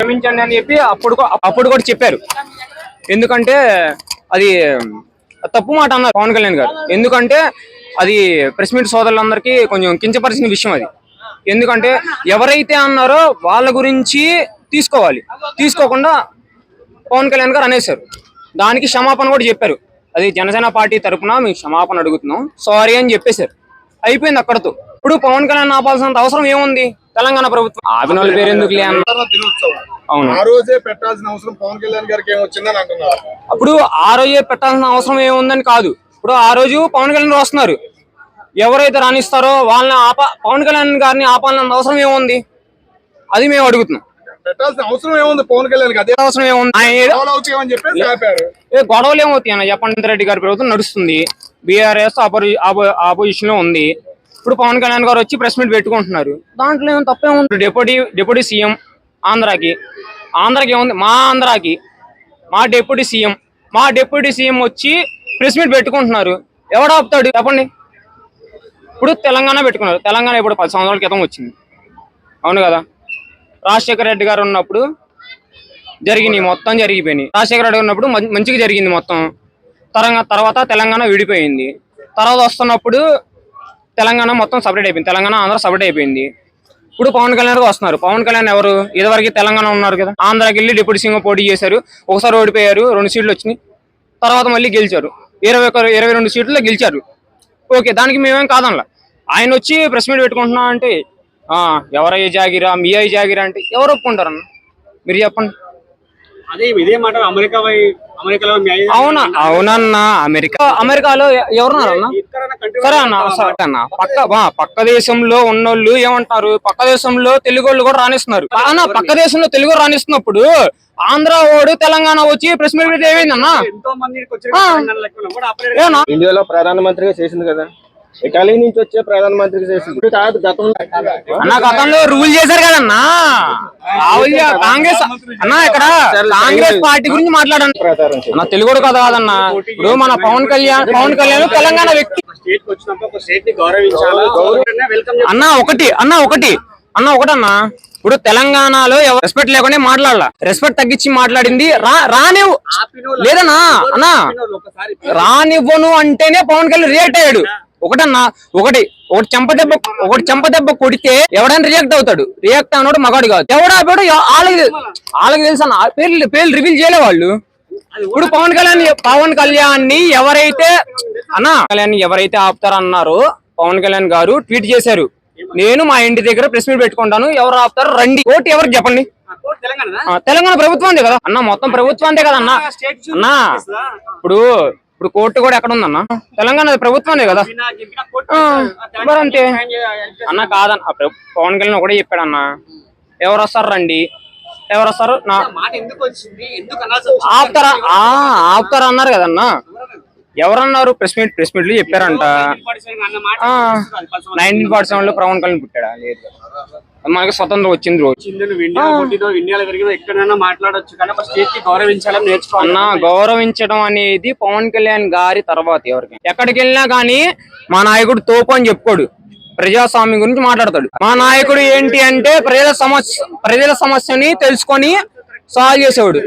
క్షమించండి అని చెప్పి అప్పుడు కూడా చెప్పారు. ఎందుకంటే అది తప్పు మాట అన్నారు పవన్ కళ్యాణ్ గారు. ఎందుకంటే అది ప్రెస్ మీట్ సోదరులందరికీ కొంచెం కించపరిచిన విషయం అది. ఎందుకంటే ఎవరైతే అన్నారో వాళ్ళ గురించి తీసుకోకుండా పవన్ కళ్యాణ్ గారు అనేశారు. దానికి క్షమాపణ కూడా చెప్పారు. అది జనసేన పార్టీ తరఫున మేము క్షమాపణ అడుగుతున్నాం, సారీ అని చెప్పేశారు. అయిపోయింది అక్కడతో. ఇప్పుడు పవన్ కళ్యాణ్ ఆపాల్సినంత అవసరం ఏముంది? తెలంగాణ ప్రభుత్వం ఆపిన వాళ్ళ పేరు ఎందుకు లే అన్న. అవును, ఆ రోజే పెట్టాల్సిన అవసరం పవన్ కళ్యాణ్ గారికి ఏమొచ్చిందని అంటున్నారు. అప్పుడు ఆ రోజే పెట్టాల్సిన అవసరం ఏముందని కాదు. ఇప్పుడు ఆ రోజు పవన్ కళ్యాణ్ వస్తున్నారు, ఎవరైతే రాణిస్తారో వాళ్ళని పవన్ కళ్యాణ్ గారిని ఆపాలన్న అవసరం ఏముంది? అది మేము అడుగుతున్నాం. పెట్టాల్సిన అవసరం ఏముంది పవన్ కళ్యాణ్? అదే అవసరం ఏముంది? గొడవలు ఏమవుతాయి అన్న? రేవంత్ రెడ్డి గారి ప్రభుత్వం నడుస్తుంది, బీఆర్ఎస్ ఆపోజిషన్ లో ఉంది. ఇప్పుడు పవన్ కళ్యాణ్ గారు వచ్చి ప్రెస్ మీట్ పెట్టుకుంటున్నారు, దాంట్లో ఏమో తప్పేముంది? డిప్యూటీ సీఎం ఆంధ్రాకి ఏముంది? మా ఆంధ్రాకి మా డిప్యూటీ సీఎం వచ్చి ప్రెస్ మీట్ పెట్టుకుంటున్నారు, ఎవడు ఆపుతాడు చెప్పండి? ఇప్పుడు తెలంగాణ పెట్టుకున్నారు. తెలంగాణ ఇప్పుడు 10 సంవత్సరాల క్రితం వచ్చింది, అవును కదా? రాజశేఖర రెడ్డి గారు ఉన్నప్పుడు మొత్తం జరిగిపోయినాయి. రాజశేఖర రెడ్డి ఉన్నప్పుడు మంచిగా జరిగింది మొత్తం. తర్వాత తెలంగాణ విడిపోయింది. తర్వాత వస్తున్నప్పుడు తెలంగాణ మొత్తం సపరేట్ అయిపోయింది. తెలంగాణ ఆంధ్ర సపరేట్ అయిపోయింది. ఇప్పుడు పవన్ కళ్యాణ్ గారు వస్తున్నారు. పవన్ కళ్యాణ్ ఎవరు? ఇదివరకు తెలంగాణ ఉన్నారు కదా, ఆంధ్రాకి వెళ్ళి డిప్యూటీ సీఎం పోటీ చేశారు. ఒకసారి ఓడిపోయారు, 2 సీట్లు వచ్చినాయి. తర్వాత మళ్ళీ గెలిచారు, 22 సీట్లలో గెలిచారు. ఓకే, దానికి మేమేం కాదనలా. ఆయన వచ్చి ప్రెస్ మీట్ పెట్టుకుంటున్నా అంటే ఎవరయ్యే జాగిరా, మీ అయ్యి జాగిరా అంటే ఎవరు ఒప్పుకుంటారన్న? మీరు చెప్పండి. అదే ఇదే మాట అమెరికాలో అవునన్నా. అమెరికాలో ఎవరున్నారన్నా? సరే అన్న, పక్క దేశంలో ఉన్నోళ్ళు ఏమంటారు? పక్క దేశంలో తెలుగు వాళ్ళు కూడా రాణిస్తున్నారు అన్న. పక్క దేశంలో తెలుగు రాణిస్తున్నప్పుడు ఆంధ్ర వాడు తెలంగాణ వచ్చి ప్రెస్ మీట్ ఏమైందన్నా? ఇండియాలో ప్రధానమంత్రిగా చేసింది కదా, ఇటలీ నుంచి వచ్చే ప్రధానమంత్రికి చేసింది కాదు. గతంలో రూల్ చేశారు కదన్నా కాంగ్రెస్ అన్నా. ఇక్కడ కాంగ్రెస్ పార్టీ గురించి మాట్లాడండి అన్న, తెలుగుడు కదా కాదన్నా. ఇప్పుడు మన పవన్ కళ్యాణ్ తెలంగాణ వ్యక్తి ఒకటన్నా. ఇప్పుడు తెలంగాణలో రెస్పెక్ట్ లేకుండా మాట్లాడాల, రెస్పెక్ట్ తగ్గించి మాట్లాడింది రానివ్వు లేదన్నా అన్నా. రానివ్వను అంటేనే పవన్ కళ్యాణ్ రియాక్ట్ అయ్యాడు. ఒకటి చెంపదెబ్బ కొడితే ఎవడైనా రియాక్ట్ అవుతాడు. రియాక్ట్ అన్నాడు మగాడు కాదు. ఎవడాపాడు వాళ్ళకి తెలుసు అన్న. పేర్లు రివీల్ చేయలే వాళ్ళు. ఇప్పుడు పవన్ కళ్యాణ్ ని ఎవరైతే ఆపుతారన్నారో పవన్ కళ్యాణ్ గారు ట్వీట్ చేశారు, నేను మా ఇంటి దగ్గర ప్రెస్ మీట్ పెట్టుకుంటాను, ఎవరు ఆపుతారు రండి. ఓటు ఎవరికి చెప్పండి? తెలంగాణ ప్రభుత్వం కదా అన్న, మొత్తం ప్రభుత్వం కదా అన్న. ఇప్పుడు కోర్టు కూడా ఎక్కడ ఉందన్న? తెలంగాణ ప్రభుత్వాన్ని కదా మరి అంతే అన్న. కాదన్న, పవన్ కళ్యాణ్ ఒకటే చెప్పాడన్న, ఎవరు వస్తారు రండి, ఎవరు వస్తారు ఆపుతారా అన్నారు కదన్నా. ఎవరన్నారు? ప్రెస్ మీట్లు చెప్పారంట. 1947 లో పవన్ కళ్యాణ్ పుట్టాడా? లేదు, మనకి స్వతంత్రం వచ్చింది రోజు. అన్న, గౌరవించడం అనేది పవన్ కళ్యాణ్ గారి తర్వాత ఎవరికి ఎక్కడికి వెళ్ళినా కానీ మా నాయకుడు తోపు అని చెప్పుకోడు, ప్రజాస్వామ్యం గురించి మాట్లాడతాడు. మా నాయకుడు ఏంటి అంటే ప్రజల సమస్యని తెలుసుకొని సాల్వ్ చేసేవాడు.